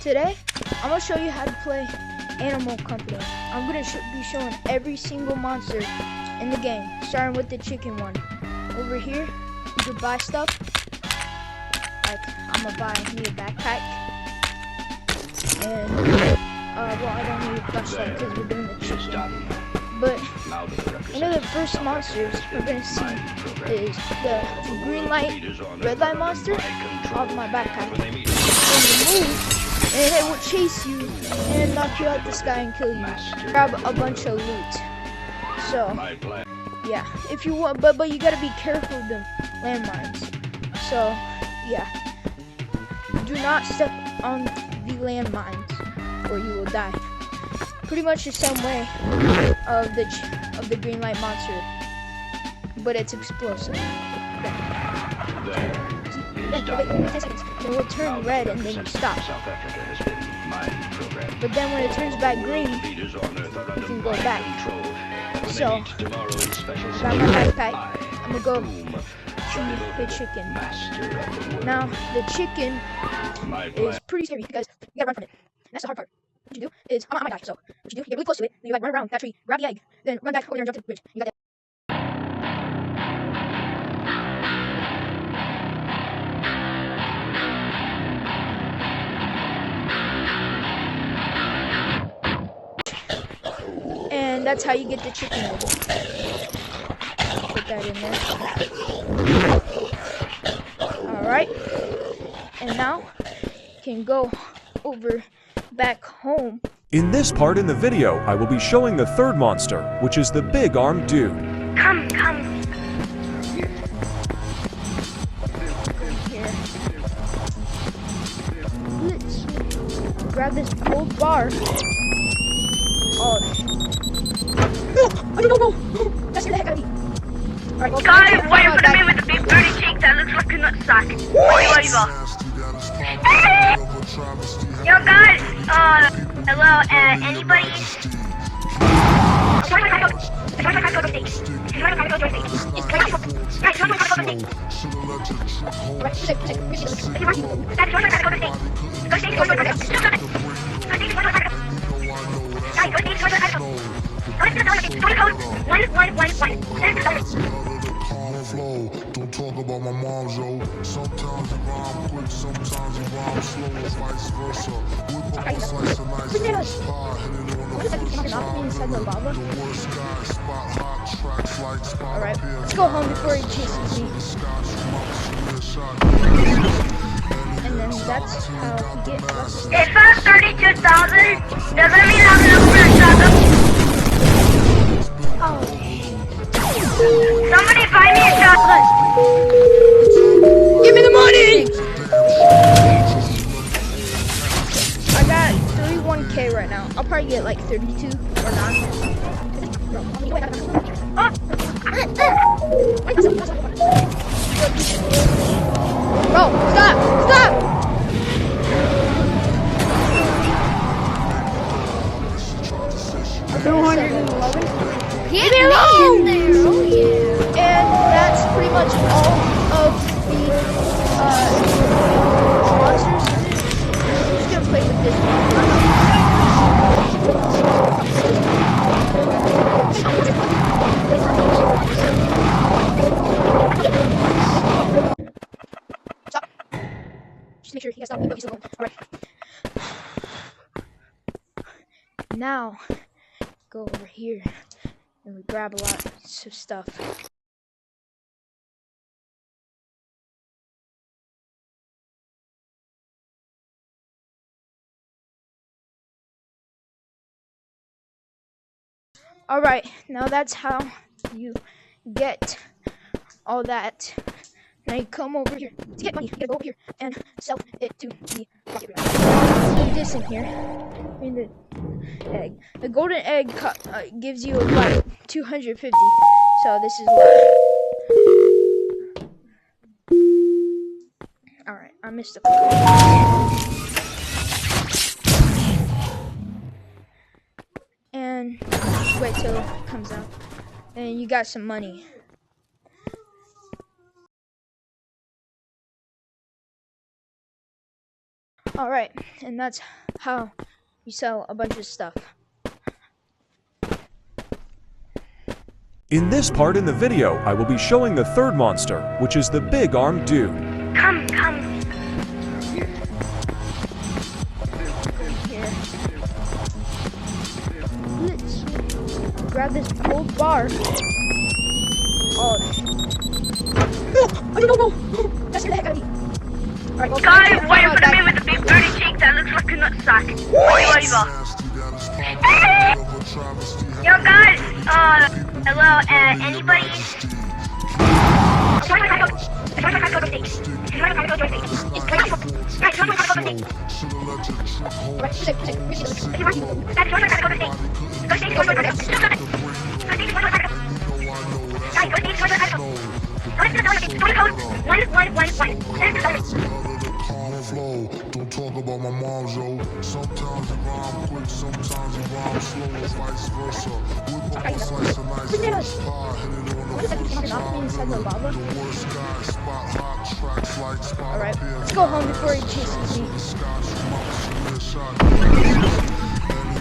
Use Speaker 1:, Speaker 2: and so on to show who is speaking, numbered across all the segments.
Speaker 1: today I'm gonna show you how to play Animal Company. I'm gonna be showing every single monster in the game, starting with the chicken one. Over here, you can buy stuff. Like I'm gonna buy me a backpack, and well, I don't need a flashlight because we're doing the chicken. But one of the first monsters we're gonna see is the green light, red light monster off my backpack. When you move, and it will chase you and knock you out the sky and kill you. Grab a bunch of loot. So yeah, if you want, but you gotta be careful with the landmines. So yeah, do not step on the landmines or you will die. Pretty much the same way of the green light monster, but it's explosive. Then 10 seconds, it will turn red and then you stop. But then when it turns back green, you can go back. So, grab my backpack. I'm gonna go to the chicken. Now, the chicken is pretty scary because you gotta run from it. And that's the hard part. What you do is, I might die, so what you do, you get really close to it, then you like run around that tree, grab the egg, then run back over there and jump to the bridge. You got that. And that's how you get the chicken egg. Put that in there. Alright. And now you can go over back home.
Speaker 2: In this part in the video, I will be showing the third monster, which is the big armed dude.
Speaker 3: Come.
Speaker 1: Here. Let's grab this gold bar. Oh. No! No! That scared the heck out of me. Alright, well,
Speaker 3: Guys, why are you putting me with the big birdie cheek that looks like a nutsack? Yo guys, hello, anybody?
Speaker 4: Don't talk about my mom, yo. Sometimes you rhyme quick, sometimes you rhyme slow, vice versa. Whip up a slice of nice fish pie, hit it on the first time. The worst guy, spot hot tracks like spot.
Speaker 1: Alright, let's go home before he chases me. And then that's how you get less.
Speaker 3: If I'm 32,000, does that mean I'm enough for a shotgun?
Speaker 1: Oh.
Speaker 3: Somebody buy me a shotgun!
Speaker 1: Give me the money! I got 31K right now. I'll probably get like 32 or not. Bro, stop! 211?
Speaker 3: Get me in there! Oh yeah!
Speaker 1: And that's pretty much all of the monsters. I'm just gonna play with this one. Stop. Just make sure he has stopped. He's alone. Alright. Now, go over here and we grab a lot of stuff. Alright, now that's how you get all that. Now you come over here to get money. You gotta go over here and sell it to the market. Put this in here. In the egg. The golden egg gives you about 250. So this is what. Alright, I missed a couple. And wait till it comes out. And you got some money. Alright, and that's how you sell a bunch of stuff.
Speaker 2: In this part in the video, I will be showing the third monster, which is the big armed dude.
Speaker 3: Come.
Speaker 1: Here. Let's grab this gold bar. Oh, no! That scared the heck out of me. Alright, well,
Speaker 3: Guys,
Speaker 1: okay,
Speaker 3: why you
Speaker 1: oh,
Speaker 3: put
Speaker 1: guys.
Speaker 3: me with the big booty cheek that looks like a nutsack? What? Yo, guys, hello, anybody?
Speaker 4: Flow. Don't talk about my mom, yo. Sometimes you rhyme quick, sometimes you rhyme slow, vice versa. Whip up a slice of nice pie, hit it on the first time. The worst guy, spot hot tracks like spot.
Speaker 1: Alright, let's go home before he chases me.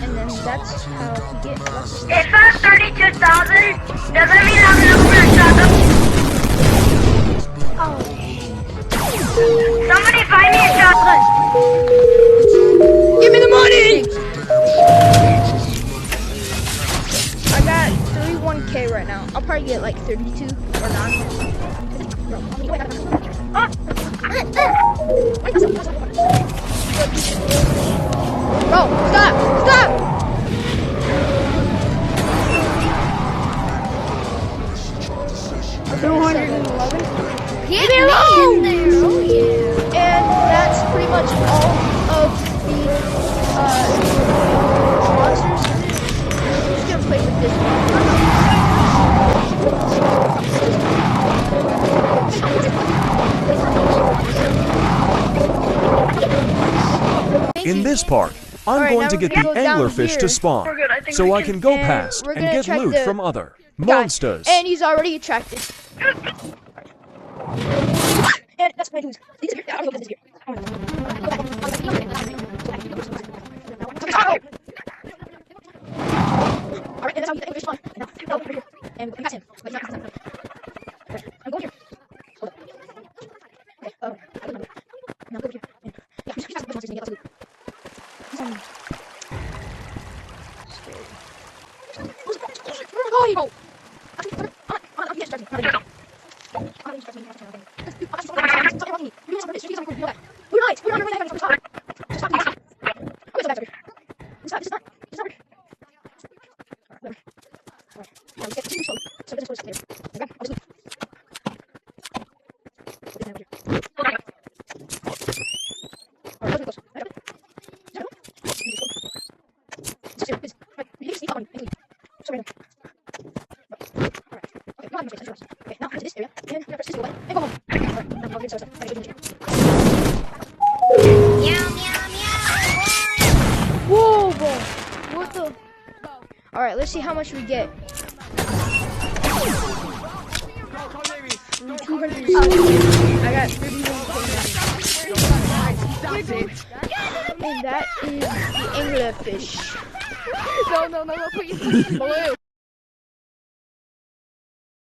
Speaker 1: And then that's how you get less.
Speaker 3: If I'm 32,000, does that mean I'm enough for a shotgun?
Speaker 1: Oh,
Speaker 3: Somebody buy me a shotgun!
Speaker 1: give me the money! I got 31K right now. I'll probably get like 32 or not. Bro, stop! 211.
Speaker 5: Get me in there. Oh yeah.
Speaker 1: And that's pretty much all of the monsters. I'm just gonna play with this one.
Speaker 2: In this part, I'm
Speaker 1: Alright,
Speaker 2: going
Speaker 1: now
Speaker 2: to
Speaker 1: we're
Speaker 2: get
Speaker 1: gonna
Speaker 2: the
Speaker 1: go down
Speaker 2: anglerfish
Speaker 1: here.
Speaker 2: to spawn,
Speaker 3: We're good, I think
Speaker 2: so
Speaker 3: we
Speaker 2: I
Speaker 3: can-
Speaker 2: can go
Speaker 1: and
Speaker 2: past
Speaker 1: we're
Speaker 2: and
Speaker 1: gonna
Speaker 2: get
Speaker 1: track
Speaker 2: loot
Speaker 1: the
Speaker 2: from other
Speaker 1: guy.
Speaker 2: monsters.
Speaker 1: And he's already attracted. And that's my dudes. These are here. I don't know if this is here. Alright, and that's how you get the English spawn. Now, go over here. And we pass him. But not pass him. I'm going here. Hold up. Okay, now go over here. And, yeah, he's passing the monsters and get lots of loot. He's on. Oh, actually, yes, Okay, now to this area, and we're gonna press this away, and go home. Alright, now I'll get started.
Speaker 5: Meow meow meow.
Speaker 1: Whoa, bro. What the? Alright, let's see how much we get. 200. I got 31K. And that is the anglerfish.
Speaker 5: No, please.
Speaker 1: Blue.